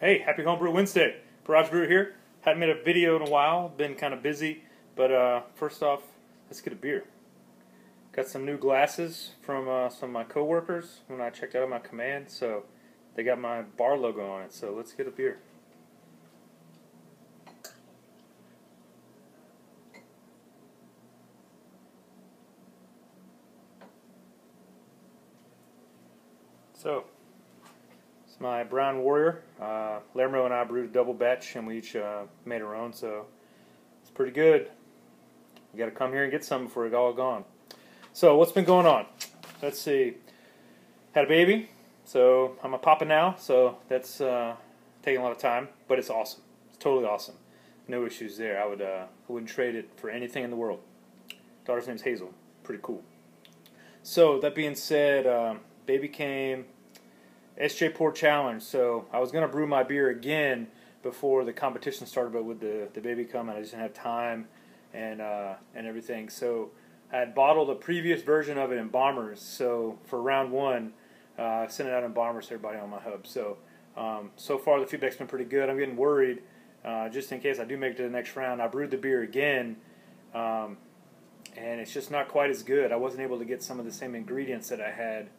Hey, happy Homebrew Wednesday. Barrage Brewer here. Hadn't made a video in a while, been kind of busy, but first off, let's get a beer. Got some new glasses from some of my coworkers when I checked out my command, so they got my bar logo on it, so let's get a beer. So, it's my Brown Warrior. Lermo and I brewed a double batch, and we each made our own, so it's pretty good. You got to come here and get some before it's all gone. So, what's been going on? Let's see. Had a baby, so I'm a papa now, so that's taking a lot of time, but it's awesome. It's totally awesome. No issues there. I wouldn't trade it for anything in the world. Daughter's name's Hazel. Pretty cool. So, that being said, baby came. SJ Pour Challenge, so I was going to brew my beer again before the competition started, but with the baby coming, I just didn't have time and everything. So I had bottled a previous version of it in bombers, so for round one, I sent it out in bombers to everybody on my hub. So so far the feedback's been pretty good. I'm getting worried, just in case I do make it to the next round. I brewed the beer again, and it's just not quite as good. I wasn't able to get some of the same ingredients that I had.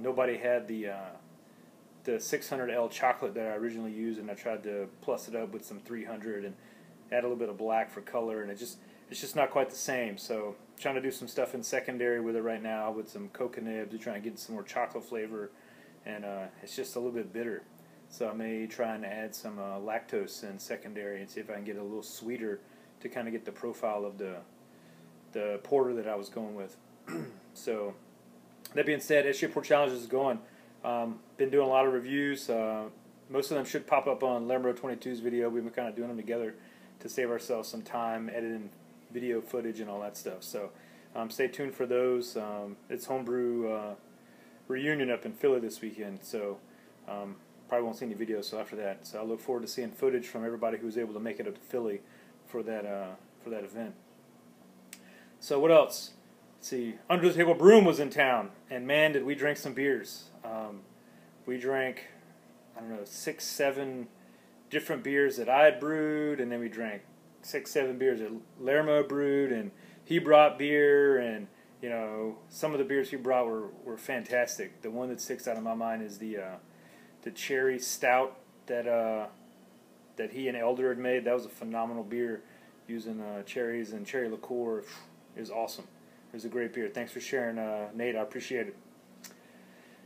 Nobody had the 600L chocolate that I originally used, and I tried to plus it up with some 300 and add a little bit of black for color, and it's just not quite the same. So trying to do some stuff in secondary with it right now with some cocoa nibs to try and get some more chocolate flavor, and it's just a little bit bitter. So I may try and add some lactose in secondary and see if I can get it a little sweeter to kind of get the profile of the porter that I was going with. So that being said, SJ Pour Challenge is going. Been doing a lot of reviews. Most of them should pop up on Lermo 22's video. We've been kind of doing them together to save ourselves some time editing video footage and all that stuff. So stay tuned for those. It's homebrew reunion up in Philly this weekend, so probably won't see any videos till after that. So I look forward to seeing footage from everybody who was able to make it up to Philly for that event. So what else? Let's see, Under the Table Brewing was in town, and man, did we drink some beers. We drank, I don't know, 6, 7 different beers that I had brewed, and then we drank 6, 7 beers that Lermo brewed, and he brought beer, and you know, some of the beers he brought were fantastic. The one that sticks out in my mind is the cherry stout that he and Elder had made. That was a phenomenal beer using cherries and cherry liqueur. It was awesome. It was a great beer. Thanks for sharing, Nate. I appreciate it.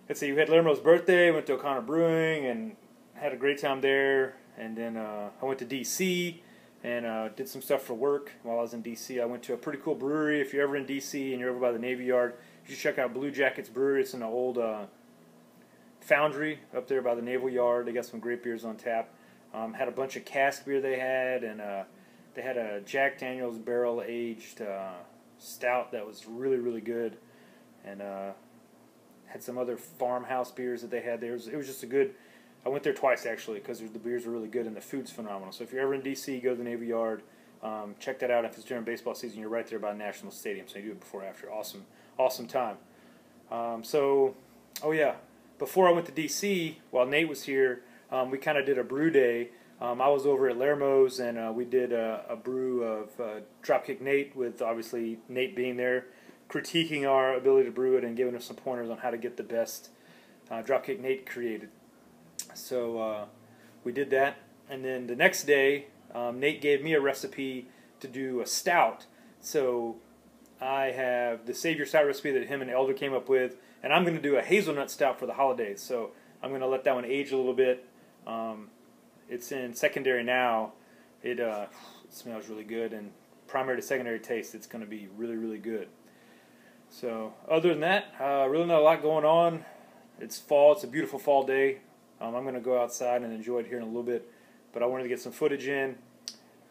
Let's see, we had Lermo's birthday, went to O'Connor Brewing, and had a great time there. And then I went to D.C. and did some stuff for work while I was in D.C. I went to a pretty cool brewery. If you're ever in D.C. and you're over by the Navy Yard, you should check out Blue Jackets Brewery. It's in an old foundry up there by the Naval Yard. They got some great beers on tap. Had a bunch of cask beer they had, and they had a Jack Daniel's barrel-aged stout that was really, really good, and had some other farmhouse beers that they had there. It was just a good. I went there twice actually because the beers were really good and the food's phenomenal. So if you're ever in D.C., go to the Navy Yard, check that out. If it's during baseball season, you're right there by National Stadium, so you do it before or after. Awesome time. Oh yeah, before I went to D.C., while Nate was here, we kind of did a brew day. I was over at Lermo's, and we did a brew of Dropkick Nate, with obviously Nate being there, critiquing our ability to brew it and giving us some pointers on how to get the best Dropkick Nate created. So we did that, and then the next day, Nate gave me a recipe to do a stout. So I have the Savior Stout recipe that him and Elder came up with, and I'm going to do a hazelnut stout for the holidays. So I'm going to let that one age a little bit. It's in secondary now. It smells really good, and primary to secondary taste, it's going to be really, really good. So other than that, really not a lot going on. It's fall. It's a beautiful fall day. I'm going to go outside and enjoy it here in a little bit, but I wanted to get some footage in.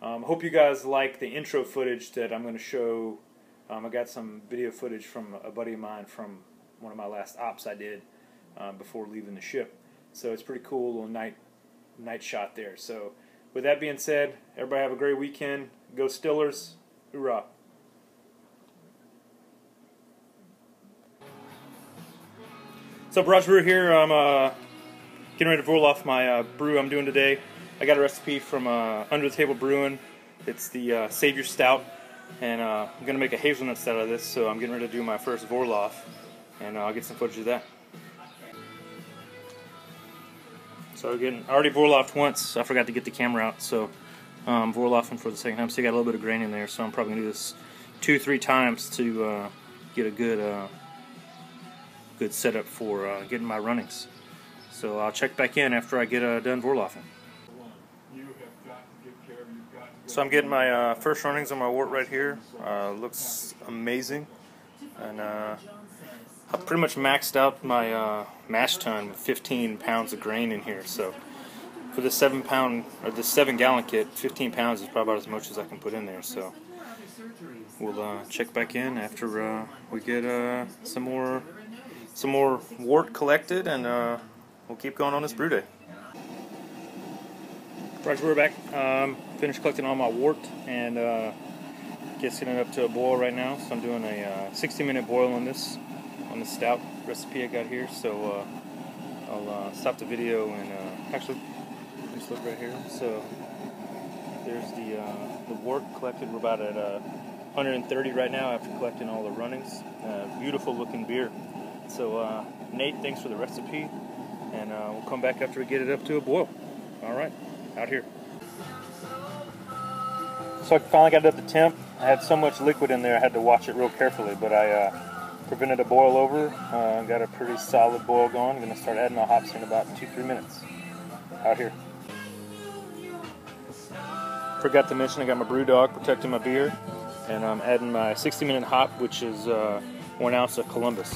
Hope you guys like the intro footage that I'm going to show. I got some video footage from a buddy of mine from one of my last ops I did before leaving the ship. So it's pretty cool, little night shot there. So with that being said, everybody have a great weekend. Go Stillers. Hoorah. So Barrage Brewer here. I'm Getting ready to roll off my brew I'm doing today. I got a recipe from Under the Table Brewing. It's the Savior Stout, and I'm going to make a hazelnut stout out of this, so I'm getting ready to do my first Vorloff, and I'll get some footage of that. So I already Vorloffed once. I forgot to get the camera out, so Vorloffing for the second time. Still got a little bit of grain in there, so I'm probably going to do this 2-3 times to get a good setup for getting my runnings. So I'll check back in after I get done Vorloffing. So I'm getting my first runnings on my wort right here. Looks amazing, and I've pretty much maxed out my mash tun with 15 pounds of grain in here. So for this 7-gallon kit, 15 pounds is probably about as much as I can put in there. So we'll check back in after we get some more wort collected, and we'll keep going on this brew day. Right, we're back. Finished collecting all my wort, and getting it up to a boil right now. So I'm doing a 60-minute boil on this stout recipe I got here. So I'll stop the video and actually just look right here. So there's the wort collected. We're about at 130 right now after collecting all the runnings. Beautiful looking beer. So Nate, thanks for the recipe, and we'll come back after we get it up to a boil. All right, out here. So I finally got it up to temp. I had so much liquid in there I had to watch it real carefully, but I prevented a boil over. Got a pretty solid boil going. I'm going to start adding my hops in about 2-3 minutes. Out here. Forgot to mention I got my brew dog protecting my beer, and I'm adding my 60-minute hop, which is 1 ounce of Columbus.